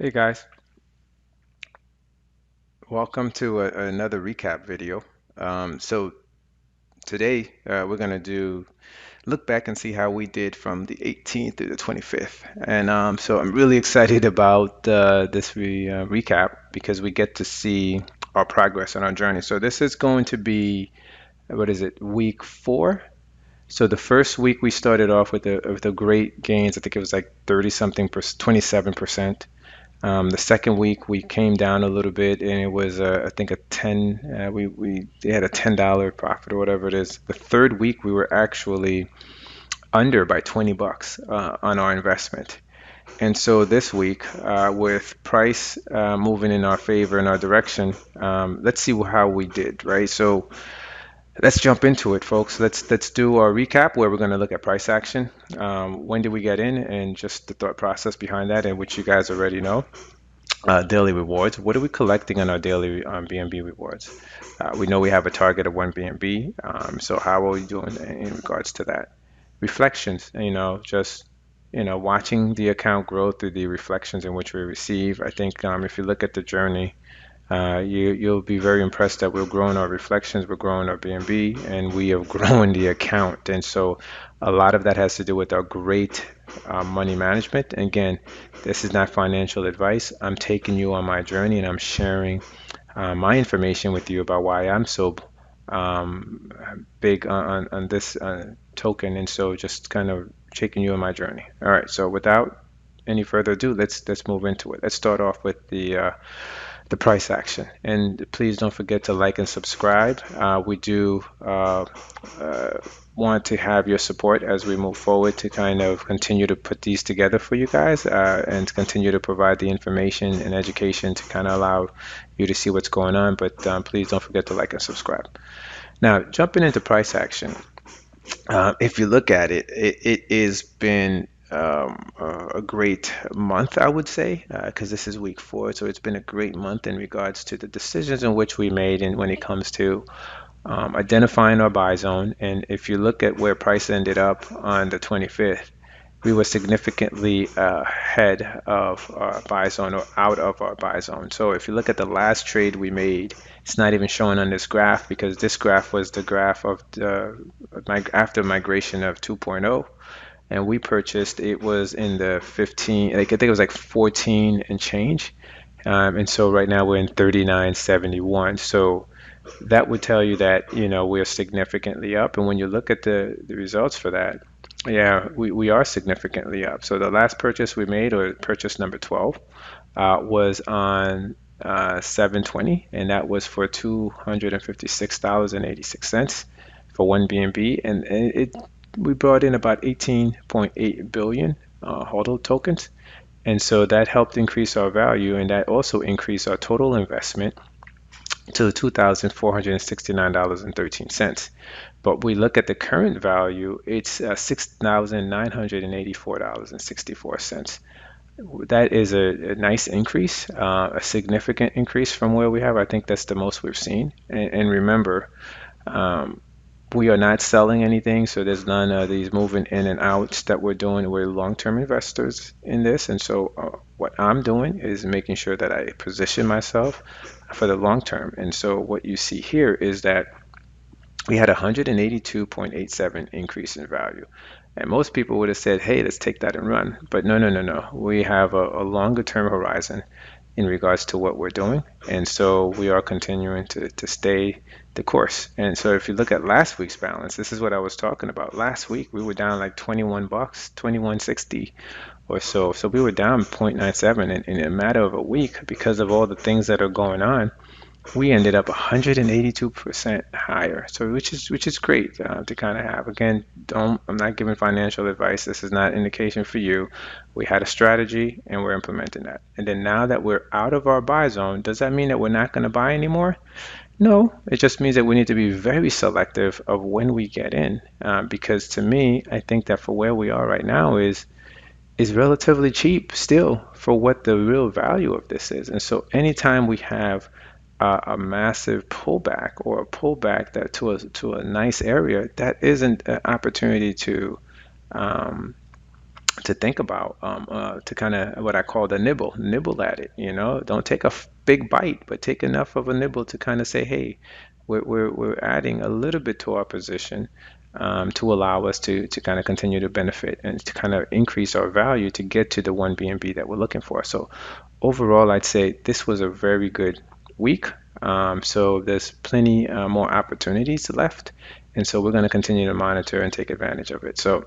Hey guys, welcome to another recap video. So today we're gonna do look back and see how we did from the 18th to the 25th. And so I'm really excited about this recap because we get to see our progress on our journey. So this is going to be, what is it, week 4? So the first week we started off with the great gains. I think it was like 30 something, 27%. The second week we came down a little bit, and it was I think a 10. We they had a $10 profit or whatever it is. The third week we were actually under by 20 bucks on our investment. And so this week, with price moving in our favor in our direction, let's see how we did, right? So let's jump into it, folks. Let's do our recap where we're going to look at price action. When did we get in, and just the thought process behind that, and which you guys already know. Daily rewards. What are we collecting on our daily BNB rewards? We know we have a target of 1 BNB. So how are we doing in regards to that? Reflections, just watching the account grow through the reflections in which we receive. I think if you look at the journey, you'll be very impressed that we're growing our reflections, we're growing our BNB, and we have grown the account. And so a lot of that has to do with our great money management. And again, this is not financial advice. I'm taking you on my journey and I'm sharing my information with you about why I'm so um, big on this token. And so just kind of taking you on my journey. All right, so without any further ado, let's move into it. Let's start off with the price action. And please don't forget to like and subscribe. We do want to have your support as we move forward to kind of continue to put these together for you guys and to continue to provide the information and education to kind of allow you to see what's going on. But please don't forget to like and subscribe. Now, jumping into price action. If you look at it, it has been a great month, I would say, because this is week 4. So it's been a great month in regards to the decisions in which we made and when it comes to identifying our buy zone. And if you look at where price ended up on the 25th, we were significantly ahead of our buy zone or out of our buy zone. So if you look at the last trade we made, it's not even showing on this graph because this graph was the graph of after migration of 2.0, and we purchased, it was in the 15, like I think it was like 14 and change. And so right now we're in 39.71. So that would tell you that, we're significantly up. And when you look at the results for that, yeah, we are significantly up. So the last purchase we made, or purchase number 12, was on 720, and that was for $256.86 for 1 BNB, and we brought in about 18.8 billion HODL tokens, and so that helped increase our value, and that also increased our total investment to $2,469.13. But we look at the current value, it's $6,984.64. That is a nice increase, a significant increase from where we have. I think that's the most we've seen. And remember, um, we are not selling anything, so there's none of these moving in and outs that we're doing. We're long-term investors in this, and so what I'm doing is making sure that I position myself for the long term. And so what you see here is that we had 182.87 increase in value. And most people would have said, hey, let's take that and run. But no, no, no, no. We have a longer term horizon in regards to what we're doing. And so we are continuing to stay the course. And so if you look at last week's balance, this is what I was talking about. Last week we were down like 21 bucks, 21.60 or so. So we were down 0.97 in a matter of a week because of all the things that are going on. We ended up 182% higher, so which is great to kind of have. Again, I'm not giving financial advice. This is not an indication for you. We had a strategy and we're implementing that. And then now that we're out of our buy zone, does that mean that we're not going to buy anymore? No, it just means that we need to be very selective of when we get in, because to me, I think that for where we are right now is relatively cheap still for what the real value of this is. And so anytime we have a massive pullback or a pullback that to a nice area, that isn't an opportunity um, to think about, to kind of what I call the nibble at it. Don't take a big bite, but take enough of a nibble to kind of say, hey, we're adding a little bit to our position, to allow us to kind of continue to benefit and to kind of increase our value to get to the one BNB that we're looking for. So overall, I'd say this was a very good week. So there's plenty more opportunities left, and so we're going to continue to monitor and take advantage of it. So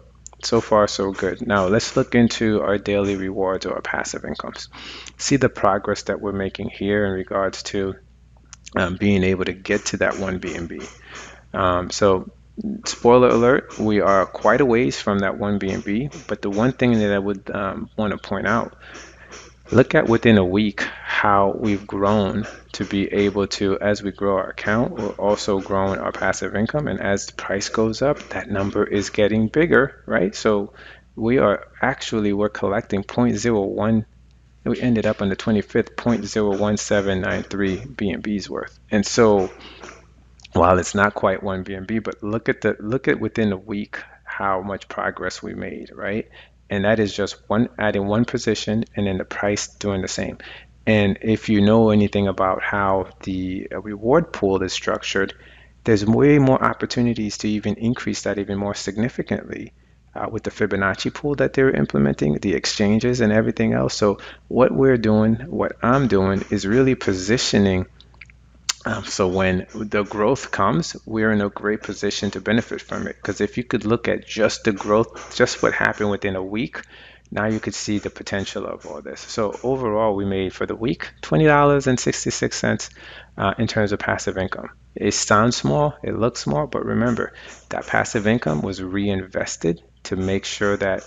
far, so good. Now let's look into our daily rewards or our passive incomes. See the progress that we're making here in regards to being able to get to that one BNB. So spoiler alert, we are quite a ways from that one BNB, but the one thing that I would want to point out, look at within a week how we've grown to be able to, as we grow our account, we're also growing our passive income. And as the price goes up, that number is getting bigger, right? So we're collecting zero point zero 0.01. We ended up on the 25th, 0.01793 BNBs worth. And so while it's not quite one BNB, but look at within a week how much progress we made, right? And that is just adding one position and then the price doing the same. And if you know anything about how the reward pool is structured, there's way more opportunities to even increase that even more significantly with the Fibonacci pool that they're implementing, the exchanges and everything else. So what I'm doing is really positioning, so when the growth comes, we're in a great position to benefit from it. Because if you could look at just the growth, just what happened within a week, now you could see the potential of all this. So overall, we made for the week $20.66 in terms of passive income. It sounds small, it looks small, but remember that passive income was reinvested to make sure that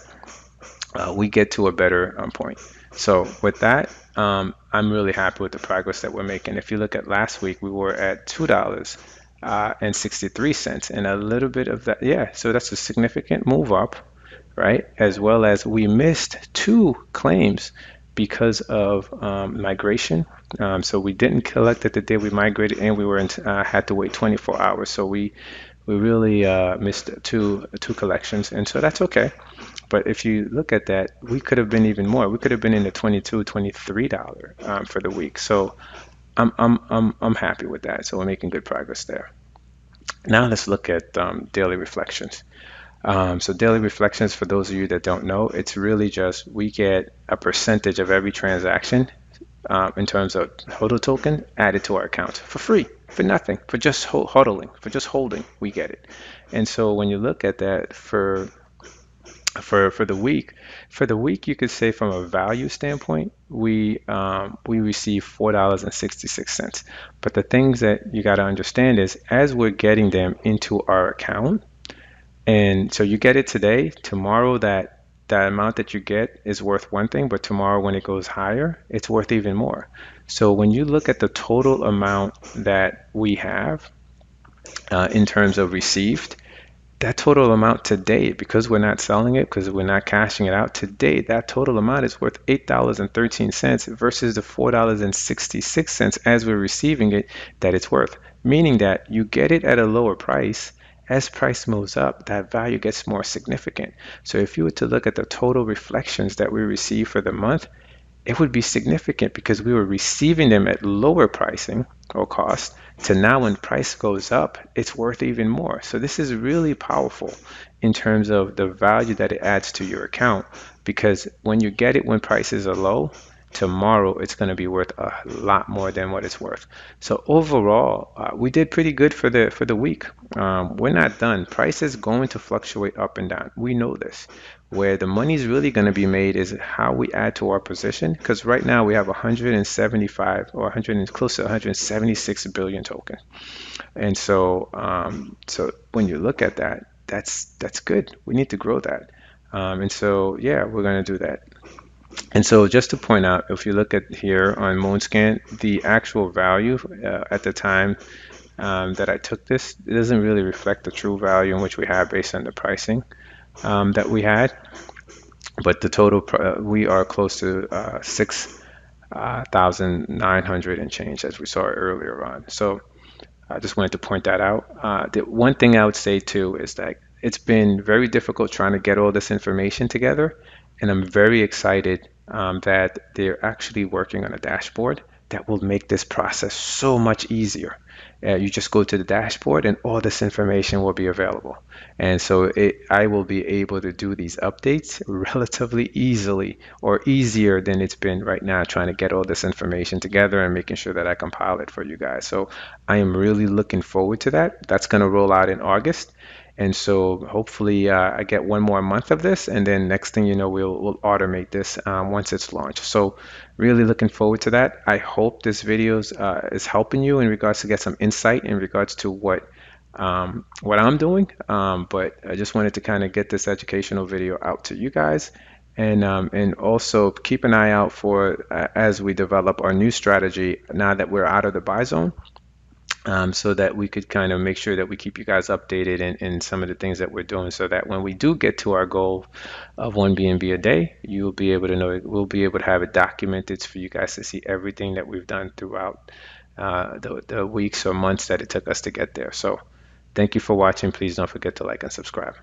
we get to a better point. So with that, I'm really happy with the progress that we're making. If you look at last week, we were at $2.63, and a little bit of that, yeah. So that's a significant move up, right? As well as we missed two claims because of migration. So we didn't collect it the day we migrated, and we had to wait 24 hours. So we really missed two collections, and so that's okay. But if you look at that, we could have been even more. We could have been in the $22, $23 for the week. So I'm happy with that. So we're making good progress there. Now let's look at daily reflections. So daily reflections, for those of you that don't know, it's really just we get a percentage of every transaction in terms of HODL token added to our account for free, for nothing, for just hodling, for just holding, we get it. And so when you look at that for the week, you could say from a value standpoint, we receive $4.66. But the things that you got to understand is as we're getting them into our account, and so you get it today, tomorrow that amount that you get is worth one thing, but tomorrow when it goes higher, it's worth even more. So when you look at the total amount that we have in terms of received, that total amount today, because we're not selling it, because we're not cashing it out today, that total amount is worth $8.13 versus the $4.66 as we're receiving it that it's worth. Meaning that you get it at a lower price. As price moves up, that value gets more significant. So if you were to look at the total reflections that we receive for the month, it would be significant because we were receiving them at lower pricing or cost to now when price goes up, it's worth even more. So this is really powerful in terms of the value that it adds to your account, because when you get it when prices are low, tomorrow it's going to be worth a lot more than what it's worth. So overall, we did pretty good for the week. We're not done. Price is going to fluctuate up and down. We know this. Where the money's really going to be made is how we add to our position, because right now we have 175 or 100 and close to 176 billion token. And so so when you look at that, that's good. We need to grow that. And so yeah, we're going to do that. And so just to point out, if you look at here on Moonscan, the actual value at the time that I took this, it doesn't really reflect the true value in which we have based on the pricing that we had. But the total, we are close to 6,900 and change as we saw earlier on. So I just wanted to point that out. The one thing I would say too is that it's been very difficult trying to get all this information together. And I'm very excited that they're actually working on a dashboard that will make this process so much easier. You just go to the dashboard and all this information will be available. And so I will be able to do these updates relatively easily, or easier than it's been right now, trying to get all this information together and making sure that I compile it for you guys. So I am really looking forward to that. That's going to roll out in August. And so hopefully I get one more month of this, and then next thing you know, we'll automate this once it's launched. So really looking forward to that. I hope this video is helping you in regards to get some insight in regards to what I'm doing. But I just wanted to kind of get this educational video out to you guys. And also keep an eye out for as we develop our new strategy now that we're out of the buy zone, so that we could kind of make sure that we keep you guys updated in some of the things that we're doing, so that when we do get to our goal of one BNB a day, you'll be able to know it. We'll be able to have it documented for you guys to see everything that we've done throughout the weeks or months that it took us to get there. So thank you for watching. Please don't forget to like and subscribe.